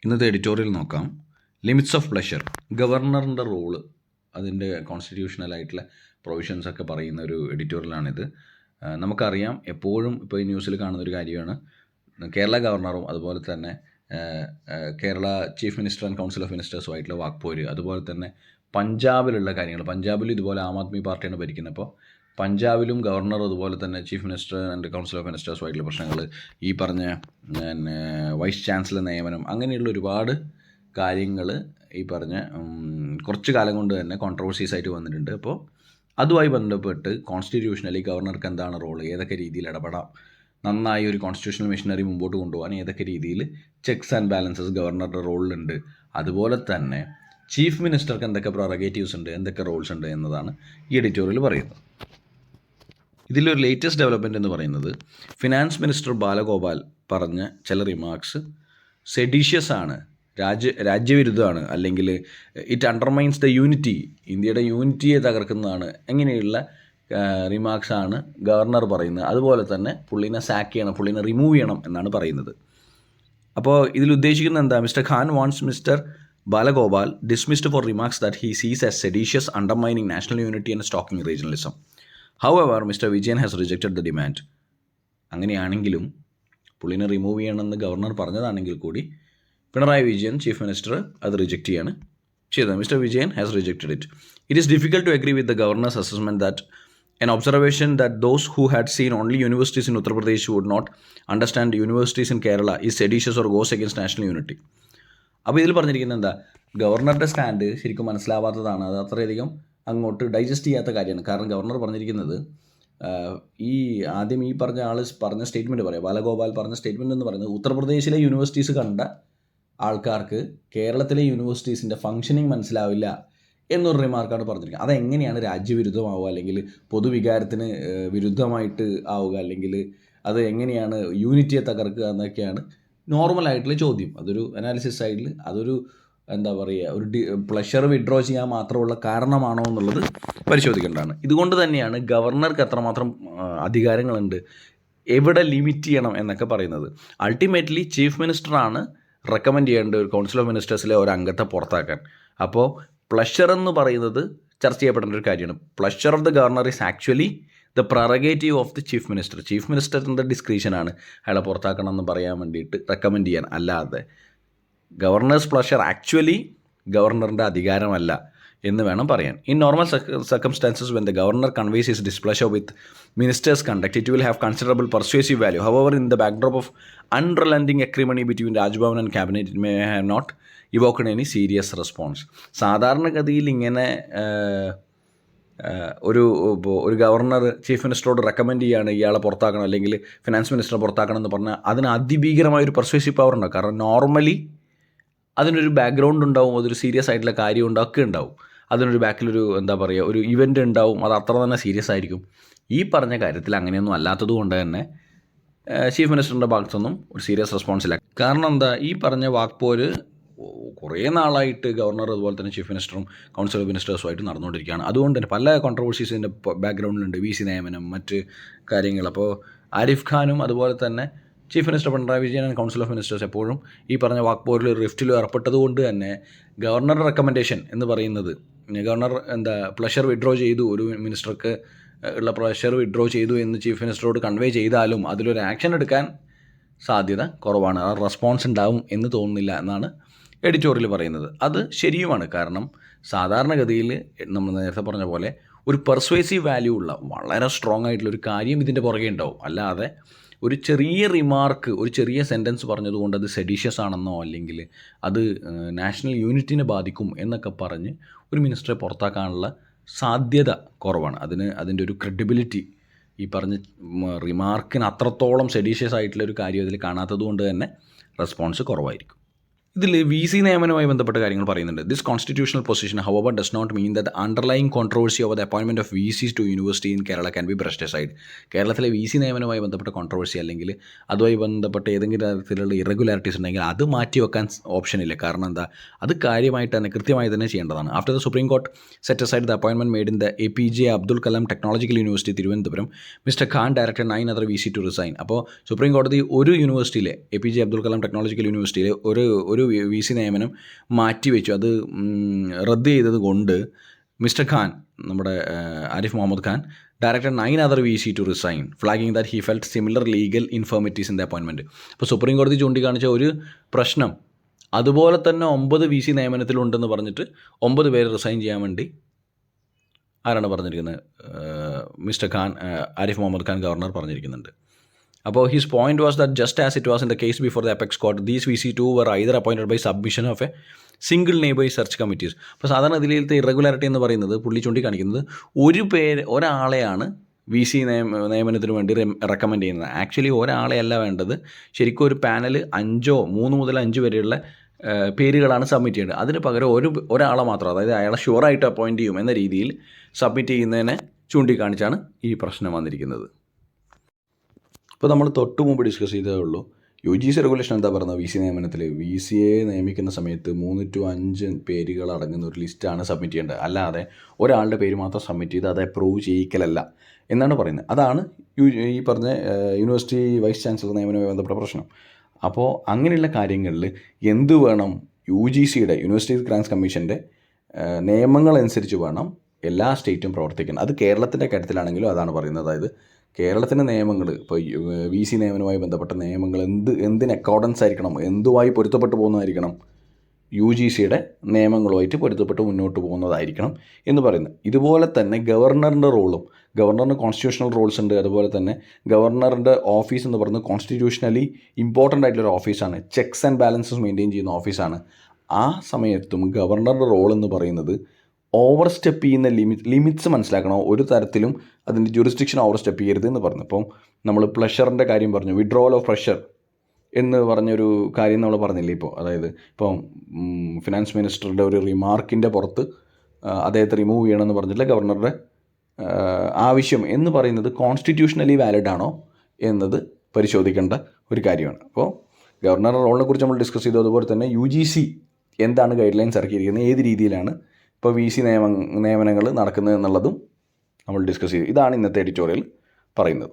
ഇന്നത്തെ എഡിറ്റോറിയൽ നോക്കാം. Limits of pleasure. ഗവർണറിൻ്റെ റോള്, അതിൻ്റെ കോൺസ്റ്റിറ്റ്യൂഷണലായിട്ടുള്ള പ്രൊവിഷൻസൊക്കെ പറയുന്ന ഒരു എഡിറ്റോറിയലാണിത്. നമുക്കറിയാം, എപ്പോഴും ഇപ്പോൾ ഈ ന്യൂസിൽ കാണുന്നൊരു കാര്യമാണ് കേരള ഗവർണറും അതുപോലെ തന്നെ Kerala chief minister and council of മിനിസ്റ്റേഴ്സുമായിട്ടുള്ള വാക്പോര്. അതുപോലെ തന്നെ പഞ്ചാബിലുള്ള കാര്യങ്ങൾ. പഞ്ചാബിൽ ഇതുപോലെ ആം ആദ്മി പാർട്ടിയാണ് ഭരിക്കുന്നത്. അപ്പോൾ പഞ്ചാബിലും ഗവർണർ അതുപോലെ തന്നെ chief minister and council of മിനിസ്റ്റേഴ്സുമായിട്ടുള്ള പ്രശ്നങ്ങൾ, ഈ പറഞ്ഞ വൈസ് ചാൻസലർ നിയമനം, അങ്ങനെയുള്ള ഒരുപാട് കാര്യങ്ങൾ ഈ പറഞ്ഞ കുറച്ച് കാലം കൊണ്ട് തന്നെ കോൺട്രവേഴ്സീസ് ആയിട്ട് വന്നിട്ടുണ്ട്. അപ്പോൾ അതുമായി ബന്ധപ്പെട്ട് കോൺസ്റ്റിറ്റ്യൂഷണലി ഗവർണർക്ക് എന്താണ് റോള്, ഏതൊക്കെ രീതിയിൽ ഇടപെടാം, നന്നായി ഒരു കോൺസ്റ്റിറ്റ്യൂഷണൽ മെഷീനറി മുമ്പോട്ട് കൊണ്ടുപോകാൻ ഏതൊക്കെ രീതിയിൽ ചെക്സ് ആൻഡ് ബാലൻസസ് ഗവർണറുടെ റോളിലുണ്ട്, അതുപോലെ തന്നെ ചീഫ് മിനിസ്റ്റർക്ക് എന്തൊക്കെ പ്രൊറഗേറ്റീവ്സ് ഉണ്ട്, എന്തൊക്കെ റോൾസ് ഉണ്ട് എന്നതാണ് ഈ എഡിറ്റോറിയൽ പറയുന്നത്. ഇതിലൊരു ലേറ്റസ്റ്റ് ഡെവലപ്മെൻറ്റ് എന്ന് പറയുന്നത് ഫിനാൻസ് മിനിസ്റ്റർ ബാലഗോപാൽ പറഞ്ഞ ചില റിമാർക്സ് സെഡീഷ്യസ് ആണ്, രാജ്യവിരുദ്ധമാണ്, അല്ലെങ്കിൽ ഇറ്റ് അണ്ടർമൈൻസ് ദ യൂണിറ്റി, ഇന്ത്യയുടെ യൂണിറ്റിയെ തകർക്കുന്നതാണ്, എങ്ങനെയുള്ള റിമാർക്സാണ് ഗവർണർ പറയുന്നത്. അതുപോലെ തന്നെ പുള്ളിനെ സാക്ക് ചെയ്യണം, പുള്ളിനെ റിമൂവ് ചെയ്യണം എന്നാണ് പറയുന്നത്. അപ്പോൾ ഇതിൽ ഉദ്ദേശിക്കുന്നത് എന്താ? Mister Khan wants mister Balagopal dismissed for remarks that he sees as seditious, undermining national unity and stoking regionalism. However, Mr. Vijayan has rejected the demand. അങ്ങനെയാണെങ്കിലും പുള്ളിനെ റിമൂവ് ചെയ്യണമെന്ന് ഗവർണർ പറഞ്ഞതാണെങ്കിൽ കൂടി പിണറായി വിജയൻ ചീഫ് മിനിസ്റ്റർ അത് റിജക്റ്റ് ചെയ്തത്. Mr Vijayan has rejected it. It is difficult to agree with the governor's assessment that an observation that those who had seen only universities in Uttar Pradesh would not understand universities in Kerala is seditious or goes against national unity. അപ്പോൾ ഇതിൽ പറഞ്ഞിരിക്കുന്നത് എന്താ? ഗവർണറുടെ stand ശരിക്കും മനസ്സിലാവാത്തതാണ്. അത് അത്രയധികം അങ്ങോട്ട് digest ചെയ്യാത്ത കാര്യമാണ്. കാരണം ഗവർണർ പറഞ്ഞിരിക്കുന്നത് ഈ ആദ്യം ഈ പറഞ്ഞ ആൾ പറഞ്ഞ സ്റ്റേറ്റ്മെൻറ്റ് പറയാം, ബാലഗോപാൽ പറഞ്ഞ സ്റ്റേറ്റ്മെൻറ്റ് എന്ന് പറയുന്നത് ഉത്തർപ്രദേശിലെ യൂണിവേഴ്സിറ്റീസ് കണ്ട ആൾക്കാർക്ക് കേരളത്തിലെ യൂണിവേഴ്സിറ്റീസിൻ്റെ ഫങ്ഷനിങ് മനസ്സിലാവില്ല എന്നൊരു റിമാർക്കാണ് പറഞ്ഞിരിക്കുന്നത്. അതെങ്ങനെയാണ് രാജ്യവിരുദ്ധമാവുക, അല്ലെങ്കിൽ പൊതുവികാരത്തിന് വിരുദ്ധമായിട്ട് ആവുക, അല്ലെങ്കിൽ അത് എങ്ങനെയാണ് യൂണിറ്റിയെ തകർക്കുക എന്നൊക്കെയാണ് നോർമലായിട്ടുള്ള ചോദ്യം. അതൊരു അനാലിസിസ് സൈഡിൽ അതൊരു എന്താ പറയുക, ഒരു പ്ലഷർ വിഡ്രോ ചെയ്യാൻ മാത്രമുള്ള കാരണമാണോ എന്നുള്ളത് പരിശോധിക്കേണ്ടതാണ്. ഇതുകൊണ്ട് തന്നെയാണ് ഗവർണർക്ക് എത്രമാത്രം അധികാരങ്ങളുണ്ട്, എവിടെ ലിമിറ്റ് ചെയ്യണം എന്നൊക്കെ പറയുന്നത്. അൾട്ടിമേറ്റ്ലി ചീഫ് മിനിസ്റ്ററാണ് റെക്കമെൻഡ് ചെയ്യേണ്ട ഒരു കൗൺസിൽ ഓഫ് മിനിസ്റ്റേഴ്സിലെ ഒരു അംഗത്തെ പുറത്താക്കാൻ. അപ്പോൾ പ്ലഷർ എന്ന് പറയുന്നത് ചർച്ച ചെയ്യപ്പെടേണ്ട ഒരു കാര്യമാണ്. Pleasure of the governor is actually the prerogative of the chief minister. Chief മിനിസ്റ്ററിൻ്റെ ഡിസ്ക്രിഷനാണ് അയാളെ പുറത്താക്കണം എന്ന് പറയാൻ വേണ്ടിയിട്ട് റെക്കമെൻഡ് ചെയ്യാൻ. അല്ലാതെ ഗവർണേഴ്സ് പ്ലഷർ ആക്ച്വലി ഗവർണറിൻ്റെ അധികാരമല്ല എന്ന് വേണം പറയാൻ. In normal circumstances when the governor conveys his displeasure with minister's conduct it will have considerable persuasive value. However in the backdrop of unrelenting agreement between Raj Bhavan and cabinet it may have not evoked any serious response. സാധാരണഗതിയിൽ ഇങ്ങനെ ഒരു governor chief മിനിസ്റ്ററോട് recommend ചെയ്യുകയാണ് ഇയാളെ പുറത്താക്കണം അല്ലെങ്കിൽ finance മിനിസ്റ്ററെ പുറത്താക്കണം എന്ന് പറഞ്ഞാൽ അതിന് അതിഭീകരമായൊരു persuasive power ഉണ്ടാവും. കാരണം നോർമലി അതിനൊരു ബാക്ക്ഗ്രൗണ്ട് ഉണ്ടാവും, അതൊരു സീരിയസ് ആയിട്ടുള്ള കാര്യം ഒക്കെ ഉണ്ടാവും, അതിനൊരു ബാക്കിലൊരു എന്താ പറയുക, ഒരു ഇവൻ്റ് ഉണ്ടാവും, അത് അത്ര തന്നെ സീരിയസ് ആയിരിക്കും. ഈ പറഞ്ഞ കാര്യത്തിൽ അങ്ങനെയൊന്നും അല്ലാത്തത് കൊണ്ട് തന്നെ ചീഫ് മിനിസ്റ്ററിൻ്റെ ഭാഗത്തൊന്നും ഒരു സീരിയസ് റെസ്പോൺസില്ല. കാരണം എന്താ, ഈ പറഞ്ഞ വാക്പോര് കുറേ നാളായിട്ട് ഗവർണർ അതുപോലെ തന്നെ ചീഫ് മിനിസ്റ്ററും കൗൺസിൽ ഓഫ് മിനിസ്റ്റേഴ്സുമായിട്ട് നടന്നുകൊണ്ടിരിക്കുകയാണ്. അതുകൊണ്ട് തന്നെ പല കോൺട്രവേഴ്സീസിൻ്റെ ബാക്ക്ഗ്രൗണ്ടിലുണ്ട്, വി സി നിയമനം, മറ്റ് കാര്യങ്ങൾ. അപ്പോൾ ആരിഫ് ഖാനും അതുപോലെ തന്നെ chief minister Pinarayi Vijayan and council of ministers എപ്പോഴും ഈ പറഞ്ഞ വാക്പോരിൽ റിഫ്റ്റിലും ഏർപ്പെട്ടത് കൊണ്ട് തന്നെ ഗവർണറുടെ റെക്കമെൻഡേഷൻ എന്ന് പറയുന്നത്, ഗവർണർ പ്ലഷർ വിഡ്രോ ചെയ്തു, ഒരു മിനിസ്റ്റർക്ക് ഉള്ള പ്ലഷർ വിഡ്രോ ചെയ്തു എന്ന് ചീഫ് മിനിസ്റ്ററോട് കൺവേ ചെയ്താലും അതിലൊരു ആക്ഷൻ എടുക്കാൻ സാധ്യത കുറവാണ്, ആ റെസ്പോൺസ് ഉണ്ടാവും എന്ന് തോന്നുന്നില്ല എന്നാണ് എഡിറ്റോറിയൽ പറയുന്നത്. അത് ശരിയുമാണ്. കാരണം സാധാരണഗതിയിൽ നമ്മൾ നേരത്തെ പറഞ്ഞ പോലെ ഒരു പെർസ്വേസീവ് വാല്യൂ ഉള്ള വളരെ സ്ട്രോങ് ആയിട്ടുള്ളൊരു കാര്യം ഇതിൻ്റെ പുറകെ ഉണ്ടാവും. അല്ലാതെ ഒരു ചെറിയ റിമാർക്ക്, ഒരു ചെറിയ സെൻറ്റൻസ് പറഞ്ഞതുകൊണ്ട് അത് സെഡീഷ്യസ് ആണെന്നോ അല്ലെങ്കിൽ അത് നാഷണൽ യൂണിറ്റിനെ ബാധിക്കും എന്നൊക്കെ പറഞ്ഞ് ഒരു മിനിസ്റ്ററെ പുറത്താക്കാനുള്ള സാധ്യത കുറവാണ്. അതിൻ്റെ ഒരു ക്രെഡിബിലിറ്റി ഈ പറഞ്ഞ റിമാർക്കിന് അത്രത്തോളം സെഡീഷ്യസ് ആയിട്ടുള്ള ഒരു കാര്യം അതിൽ കാണാത്തത് കൊണ്ട് തന്നെ റെസ്പോൺസ് കുറവായിരിക്കും. ഇതിൽ വി സി നിയമനവുമായി ബന്ധപ്പെട്ട കാര്യങ്ങൾ പറയുന്നുണ്ട്. This constitutional position however does not mean that underlying controversy over the appointment of V Cs to university in Kerala can be brushed aside. കേരളത്തിലെ വി സി നിയമനവുമായി ബന്ധപ്പെട്ട കോൺട്രവേഴ്സി അല്ലെങ്കിൽ അതുമായി ബന്ധപ്പെട്ട ഏതെങ്കിലും തരത്തിലുള്ള ഇറഗുലാരിറ്റീസ് ഉണ്ടെങ്കിൽ അത് മാറ്റി വെക്കാൻ ഓപ്ഷനില്ല. കാരണം എന്താ, അത് കാര്യമായിട്ട് തന്നെ കൃത്യമായി തന്നെ ചെയ്യേണ്ടതാണ്. After the Supreme Court set aside the appointment made in the APJ Abdul Kalam technological university Thiruvananthapuram, Mr Khan directed 9 other VC to resign. അപ്പോൾ സുപ്രീം കോടതി ഒരു യൂണിവേഴ്സിറ്റിയിലെ APJ അബ്ദുൽ കലാം ടെക്നോളജിക്കൽ യൂണിവേഴ്സിറ്റിയിലെ ഒരു ഒരു വി സി നിയമനം മാറ്റിവെച്ചു. അത് റദ്ദ് ചെയ്തത് കൊണ്ട് മിസ്റ്റർ ഖാൻ, നമ്മുടെ Arif Mohammad Khan, directed 9 other VC to resign, flagging that he felt similar legal infirmities in the appointment. അപ്പോൾ സുപ്രീം കോടതി ചൂണ്ടിക്കാണിച്ച ഒരു പ്രശ്നം അതുപോലെ തന്നെ 9 VC നിയമനത്തിലുണ്ടെന്ന് പറഞ്ഞിട്ട് 9 പേര് റിസൈൻ ചെയ്യാൻ വേണ്ടി ആരാണ് പറഞ്ഞിരിക്കുന്നത്? മിസ്റ്റർ ഖാൻ, ആരിഫ് മുഹമ്മദ് ഖാൻ ഗവർണർ പറഞ്ഞിരിക്കുന്നുണ്ട്. അപ്പോൾ his point was that just as it was in the case before the apex court, these VC2 were either appointed by submission of a single neighbour search committees. അപ്പോൾ സാധാരണ ഇതിലത്തെ irregularity എന്ന് പറയുന്നത് പുള്ളി ചൂണ്ടിക്കാണിക്കുന്നത് ഒരാളെയാണ് V C നിയമനത്തിന് വേണ്ടി recommend ചെയ്യുന്നത്. ആക്ച്വലി ഒരാളെയല്ല വേണ്ടത്, ശരിക്കും ഒരു പാനൽ 3 മുതൽ 5 വരെയുള്ള പേരുകളാണ് സബ്മിറ്റ് ചെയ്യേണ്ടത്. അതിന് പകരം ഒരാളെ മാത്രം, അതായത് അയാളെ ഷുവറായിട്ട് അപ്പോയിൻറ്റ് ചെയ്യും എന്ന രീതിയിൽ സബ്മിറ്റ് ചെയ്യുന്നതിനെ ചൂണ്ടിക്കാണിച്ചാണ് ഈ പ്രശ്നം വന്നിരിക്കുന്നത്. ഇപ്പോൾ നമ്മൾ തൊട്ട് മുമ്പ് ഡിസ്കസ് ചെയ്തതേ ഉള്ളൂ. UGC റെഗുലേഷൻ എന്താ പറയുന്നത്? വി സി നിയമനത്തിൽ VCയെ നിയമിക്കുന്ന സമയത്ത് 3 to 5 പേരുകൾ അടങ്ങുന്ന ഒരു ലിസ്റ്റാണ് സബ്മിറ്റ് ചെയ്യേണ്ടത്. അല്ലാതെ ഒരാളുടെ പേര് മാത്രം സബ്മിറ്റ് ചെയ്ത് അത് അപ്രൂവ് ചെയ്യിക്കലല്ല എന്നാണ് പറയുന്നത്. അതാണ് ഈ പറഞ്ഞ യൂണിവേഴ്സിറ്റി വൈസ് ചാൻസലർ നിയമനവുമായി ബന്ധപ്പെട്ട പ്രശ്നം. അപ്പോൾ അങ്ങനെയുള്ള കാര്യങ്ങളിൽ എന്ത് വേണം? UGCയുടെ യൂണിവേഴ്സിറ്റി ഗ്രാൻസ് കമ്മീഷൻ്റെ നിയമങ്ങളനുസരിച്ച് വേണം എല്ലാ സ്റ്റേറ്റും പ്രവർത്തിക്കണം. അത് കേരളത്തിൻ്റെ കാര്യത്തിലാണെങ്കിലും അതാണ് പറയുന്നത്. അതായത് കേരളത്തിൻ്റെ നിയമങ്ങൾ, ഇപ്പോൾ VC നിയമനവുമായി ബന്ധപ്പെട്ട നിയമങ്ങൾ എന്തിന് അക്കോർഡൻസ് ആയിരിക്കണം, എന്തുമായി പൊരുത്തപ്പെട്ട് പോകുന്നതായിരിക്കണം? UGCയുടെ നിയമങ്ങളുമായിട്ട് പൊരുത്തപ്പെട്ട് മുന്നോട്ട് പോകുന്നതായിരിക്കണം എന്ന് പറയുന്നത്. ഇതുപോലെ തന്നെ ഗവർണറിൻ്റെ റോളും, ഗവർണറിന് കോൺസ്റ്റിറ്റ്യൂഷണൽ റോൾസ് ഉണ്ട്. അതുപോലെ തന്നെ ഗവർണറിൻ്റെ ഓഫീസ് എന്ന് പറയുന്നത് കോൺസ്റ്റിറ്റ്യൂഷണലി ഇമ്പോർട്ടൻ്റ് ആയിട്ടുള്ളൊരു ഓഫീസാണ്. ചെക്സ് ആൻഡ് ബാലൻസസ് മെയിൻറ്റെയിൻ ചെയ്യുന്ന ഓഫീസാണ്. ആ സമയത്തും ഗവർണറുടെ റോൾ എന്ന് പറയുന്നത് ഓവർ സ്റ്റെപ്പ് ചെയ്യുന്ന ലിമിറ്റ്സ് മനസ്സിലാക്കണം. ഒരു തരത്തിലും അതിൻ്റെ ജുറിസ്ഡിക്ഷൻ ഓവർ സ്റ്റെപ്പ് ചെയ്യരുത് എന്ന് പറഞ്ഞു. ഇപ്പം നമ്മൾ പ്ലഷറിൻ്റെ കാര്യം പറഞ്ഞു, വിഡ്രോവൽ ഓഫ് പ്രഷർ എന്ന് പറഞ്ഞൊരു കാര്യം നമ്മൾ പറഞ്ഞില്ലേ ഇപ്പോൾ. അതായത് ഇപ്പം ഫിനാൻസ് മിനിസ്റ്ററുടെ ഒരു റിമാർക്കിൻ്റെ പുറത്ത് അദ്ദേഹത്തെ റിമൂവ് ചെയ്യണമെന്ന് പറഞ്ഞിട്ടുള്ള ഗവർണറുടെ ആവശ്യം എന്ന് പറയുന്നത് കോൺസ്റ്റിറ്റ്യൂഷണലി വാലിഡ് ആണോ എന്നത് പരിശോധിക്കേണ്ട ഒരു കാര്യമാണ്. അപ്പോൾ ഗവർണറുടെ റോളിനെ കുറിച്ച് നമ്മൾ ഡിസ്കസ് ചെയ്തു. അതുപോലെ തന്നെ UGC എന്താണ് ഗൈഡ് ലൈൻസ് ഇറക്കിയിരിക്കുന്നത്, ഏത് രീതിയിലാണ് ഇപ്പോൾ VC നിയമനങ്ങൾ നടക്കുന്നത് എന്നുള്ളതും നമ്മൾ ഡിസ്കസ് ചെയ്തു. ഇതാണ് ഇന്നത്തെ എഡിറ്റോറിയൽ പറയുന്നത്.